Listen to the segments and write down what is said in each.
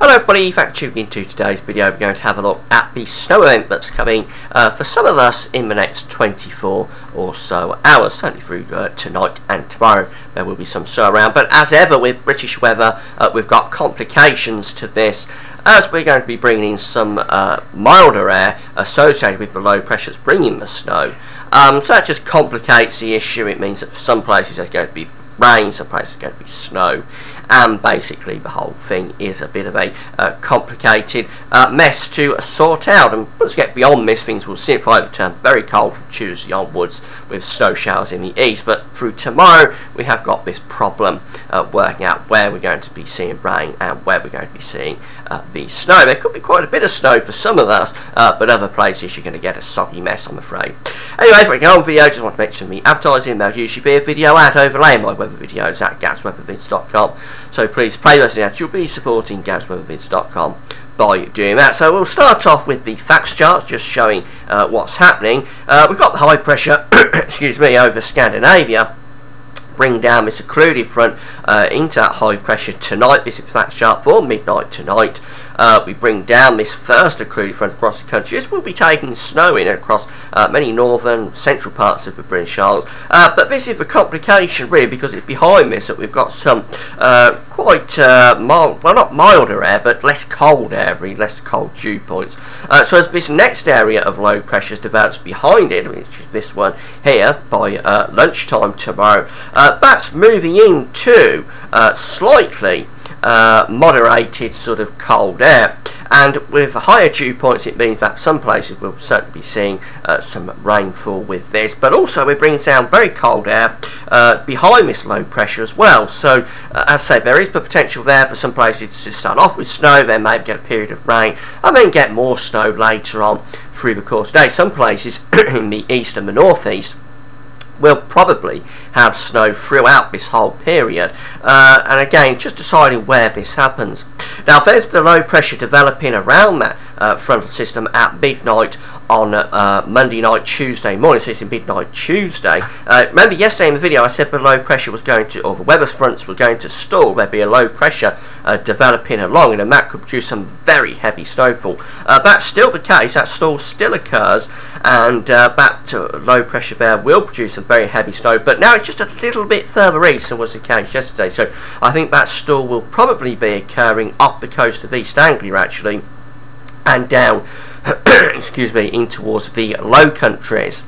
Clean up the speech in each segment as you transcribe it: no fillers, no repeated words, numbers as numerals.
Hello everybody, thanks for tuning into today's video. We're going to have a look at the snow event that's coming for some of us in the next 24 or so hours, certainly through tonight and tomorrow. There will be some snow around, but as ever with British weather, we've got complications to this, as we're going to be bringing in some milder air associated with the low pressures bringing the snow. So that just complicates the issue. It means that for some places there's going to be rain, some places there's going to be snow, and basically the whole thing is a bit of a complicated mess to sort out. And once we get beyond this, things will simply turn very cold from Tuesday onwards with snow showers in the east. But through tomorrow we have got this problem working out where we're going to be seeing rain and where we're going to be seeing the snow. There could be quite a bit of snow for some of us, but other places you're going to get a soggy mess, I'm afraid. Anyway, if we go on video, just want to mention the advertising. There'll usually be a video ad overlaying my weather videos at GavsWeatherVids.com. So please play those ads. You'll be supporting GavsWeatherVids.com by doing that. So we'll start off with the facts charts, just showing what's happening. We've got the high pressure, excuse me, over Scandinavia. Bring down this occluded front into that high pressure tonight. This is the facts chart for midnight tonight. We bring down this first occluded front across the country. This will be taking snow in across many northern, central parts of the British Isles. But this is the complication really, because it's behind this that we've got some quite mild, well not milder air, but less cold air, really, less cold dew points. So as this next area of low pressures develops behind it, which is this one here, by lunchtime tomorrow, that's moving into slightly moderated sort of cold air, and with higher dew points it means that some places will certainly be seeing some rainfall with this, but also we're bringing down very cold air behind this low pressure as well. So as I say, there is the potential there for some places to start off with snow, then maybe get a period of rain and then get more snow later on through the course of the day. Some places in the east and the northeast will probably have snow throughout this whole period, and again just deciding where this happens. Now there's the low pressure developing around that frontal system at midnight on Monday night, Tuesday morning, so it's in midnight Tuesday. Remember yesterday in the video I said the low pressure was going to, or the weather fronts were going to stall. There'd be a low pressure developing along, and that could produce some very heavy snowfall. That's still the case, that stall still occurs, and that low pressure there will produce some very heavy snow, but now it's just a little bit further east than was the case yesterday. So I think that stall will probably be occurring off the coast of East Anglia actually, and down excuse me, in towards the Low Countries.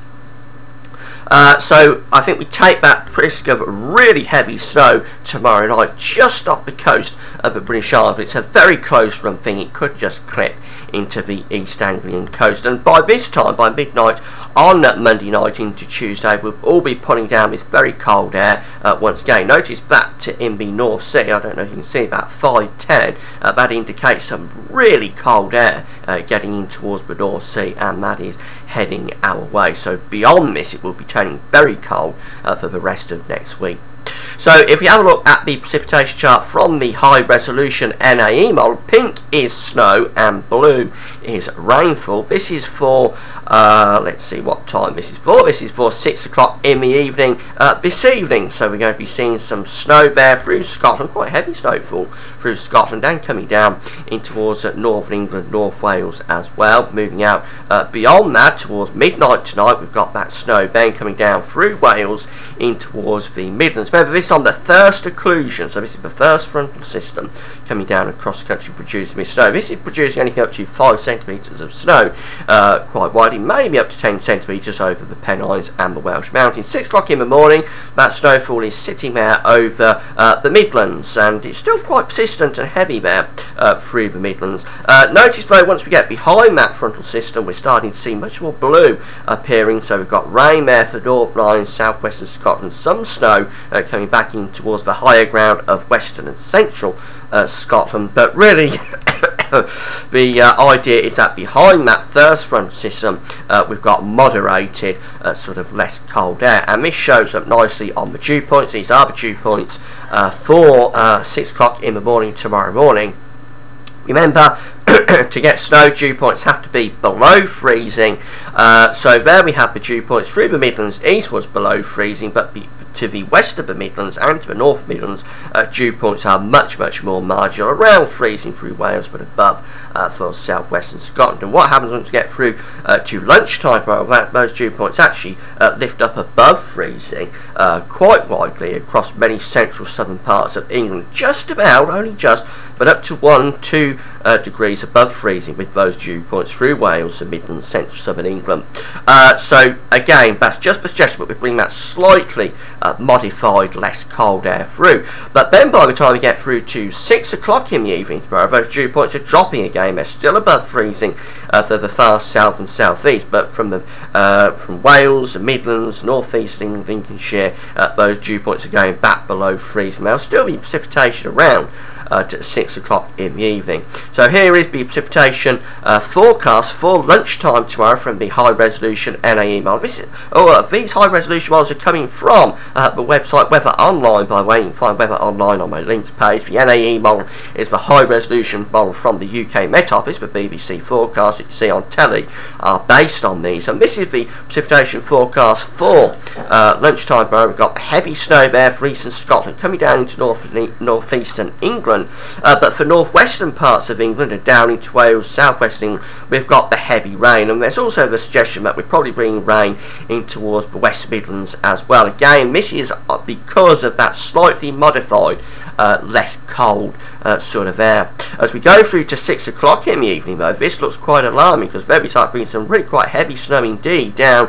So I think we take that risk of really heavy snow tomorrow night just off the coast of the British Isles. It's a very close run thing, it could just clip into the East Anglian coast, and by this time, by midnight on Monday night into Tuesday, we'll all be putting down this very cold air once again. Notice that in the North Sea, I don't know if you can see, about 5:10, that indicates some really cold air getting in towards the North Sea, and that is heading our way. So beyond this it will be turning very cold for the rest of next week. So if we have a look at the precipitation chart from the high resolution NAE model, pink is snow and blue is rainfall. This is for, let's see what time this is for. This is for 6 o'clock in the evening this evening. So we're going to be seeing some snow there through Scotland, quite heavy snowfall through Scotland, and coming down in towards northern England, North Wales as well. Moving out beyond that towards midnight tonight, we've got that snow then coming down through Wales in towards the Midlands. Remember, this on the first occlusion, so this is the first frontal system coming down across the country producing this snow. This is producing anything up to 5 centimetres of snow quite widely, maybe up to 10 centimetres over the Pennines and the Welsh Mountains. 6 o'clock in the morning, that snowfall is sitting there over the Midlands, and it's still quite persistent and heavy there through the Midlands. Notice though, once we get behind that frontal system, we're starting to see much more blue appearing, so we've got rain there for North Rhine, southwestern Scotland, some snow coming back in towards the higher ground of western and central Scotland, but really the idea is that behind that first front system we've got moderated sort of less cold air, and this shows up nicely on the dew points. These are the dew points for 6 o'clock in the morning tomorrow morning. Remember, to get snow, dew points have to be below freezing. So there we have the dew points through the Midlands eastwards below freezing, but to the west of the Midlands and to the North Midlands, dew points are much more marginal, around freezing through Wales, but above for southwestern Scotland. And what happens once we get through to lunchtime, those dew points actually lift up above freezing quite widely across many central southern parts of England, just about, only just, but up to 1-2 degrees above freezing with those dew points through Wales and Midlands, central southern England. So again, that's just the suggestion, but we bring that slightly modified, less cold air through. But then by the time we get through to 6 o'clock in the evening tomorrow, those dew points are dropping again. They're still above freezing for the far south and southeast, but from Wales, the Midlands, northeast England, Lincolnshire, those dew points are going back below freezing. There'll still be precipitation around to 6 o'clock in the evening. So here is the precipitation forecast for lunchtime tomorrow from the high resolution NAE model. These high resolution models are coming from the website Weather Online, by the way. You can find Weather Online on my links page. The NAE model is the high resolution model from the UK Met Office. The BBC forecasts that you see on telly are based on these, and this is the precipitation forecast for lunchtime tomorrow. We've got heavy snow there for eastern Scotland coming down into northeastern England, but for northwestern parts of England and down into Wales, southwest England, we've got the heavy rain. And there's also the suggestion that we're probably bringing rain in towards the West Midlands as well. Again, this is because of that slightly modified less cold sort of air. As we go through to 6 o'clock in the evening, though, this looks quite alarming, because very tight brings some really quite heavy snow indeed down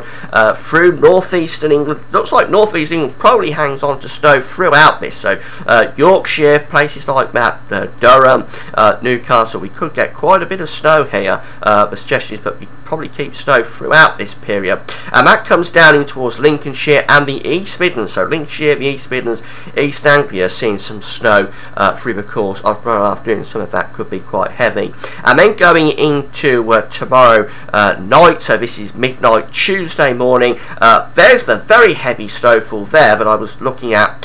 through northeastern England. Looks like northeast England probably hangs on to snow throughout this. So Yorkshire, places like that, Durham, Newcastle, we could get quite a bit of snow here. The suggestion is that we probably keep snow throughout this period, and that comes down in towards Lincolnshire and the East Midlands. So Lincolnshire, the East Midlands, East Anglia, seeing some snow through the course of tomorrow afternoon. Some of that could be quite heavy. And then going into tomorrow night, so this is midnight Tuesday morning, there's the very heavy snowfall there that I was looking at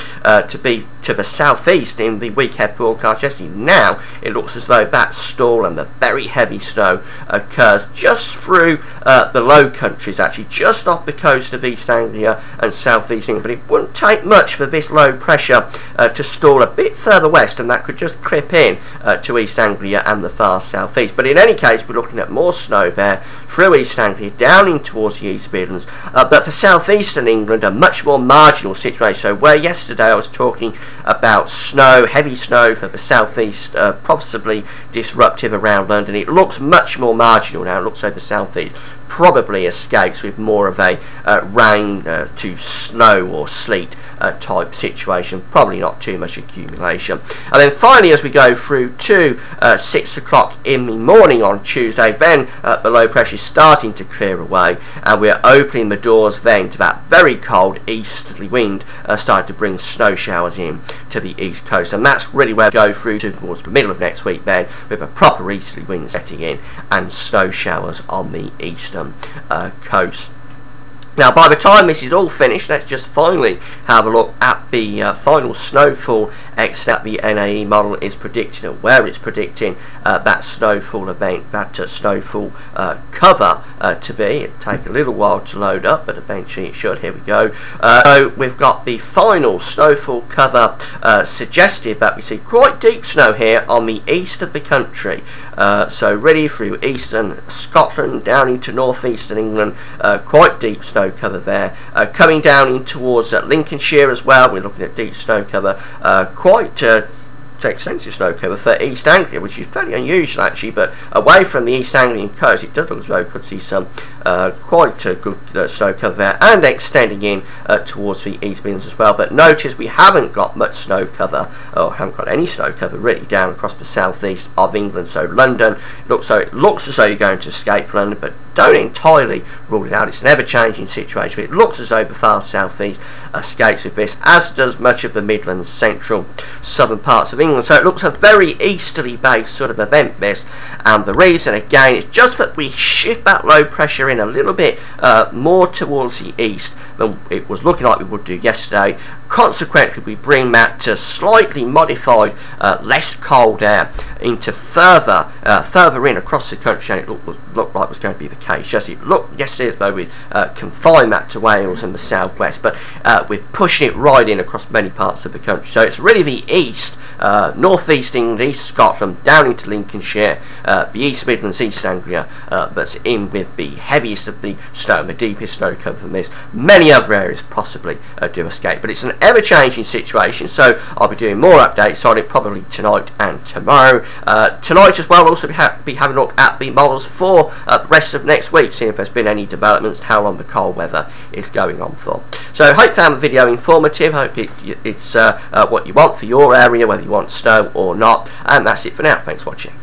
to be to the southeast in the weekend forecast yesterday. Now it looks as though that stall and the very heavy snow occurs just through the Low Countries, actually just off the coast of East Anglia and southeast England. But it wouldn't take much for this low pressure to stall a bit further west, and that could just clip in to East Anglia and the far southeast. But in any case, we're looking at more snow there through East Anglia down in towards the East Midlands. But for southeastern England, a much more marginal situation. So where yesterday I was talking about snow, heavy snow for the southeast, possibly disruptive around London, it looks much more marginal now. It looks like the southeast probably escapes with more of a rain to snow or sleet type situation, probably not too much accumulation. And then finally, as we go through to 6 o'clock in the morning on Tuesday, then the low pressure is starting to clear away, and we're opening the doors then to that very cold easterly wind starting to bring snow showers in to the east coast. And that's really where we go through towards the middle of next week then, with a proper easterly wind setting in and snow showers on the eastern coast. Now, by the time this is all finished, let's just finally have a look at the final snowfall that the NAE model is predicting, and where it's predicting that snowfall event, that snowfall cover to be. It'll take a little while to load up, but eventually it should. Here we go. So we've got the final snowfall cover suggested that we see quite deep snow here on the east of the country. So really through eastern Scotland down into northeastern England, quite deep snow cover there. Coming down in towards Lincolnshire as well, we're looking at deep snow cover, quite extensive snow cover for East Anglia, which is fairly unusual actually, but away from the East Anglian coast it does look as though we could see some quite good snow cover there, and extending in towards the East Midlands as well. But notice we haven't got much snow cover, or haven't got any snow cover really down across the southeast of England. So London, it looks as though you're going to escape London, but don't entirely rule it out. It's an ever-changing situation, but it looks as though the far southeast escapes with this, as does much of the Midlands, central, southern parts of England. So it looks a very easterly based sort of event, this, and the reason again is just that we shift that low pressure in a little bit more towards the east than it was looking like we would do yesterday. Consequently, we bring that to slightly modified, less cold air into further in across the country, and it looked like it was going to be the case. Yes, it looked yesterday as though we'd confine that to Wales and the southwest, but we're pushing it right in across many parts of the country. So it's really the east, northeast England, east Scotland, down into Lincolnshire, the East Midlands, East Anglia, that's in with the heaviest of the snow and the deepest snow cover from this. Many other areas possibly do escape, but it's an ever-changing situation, so I'll be doing more updates on it probably tonight and tomorrow. Tonight as well, we'll also be having a look at the models for the rest of next week, seeing if there's been any developments, how long the cold weather is going on for. So I hope you found the video informative. I hope it's what you want for your area, whether you want snow or not, and that's it for now. Thanks for watching.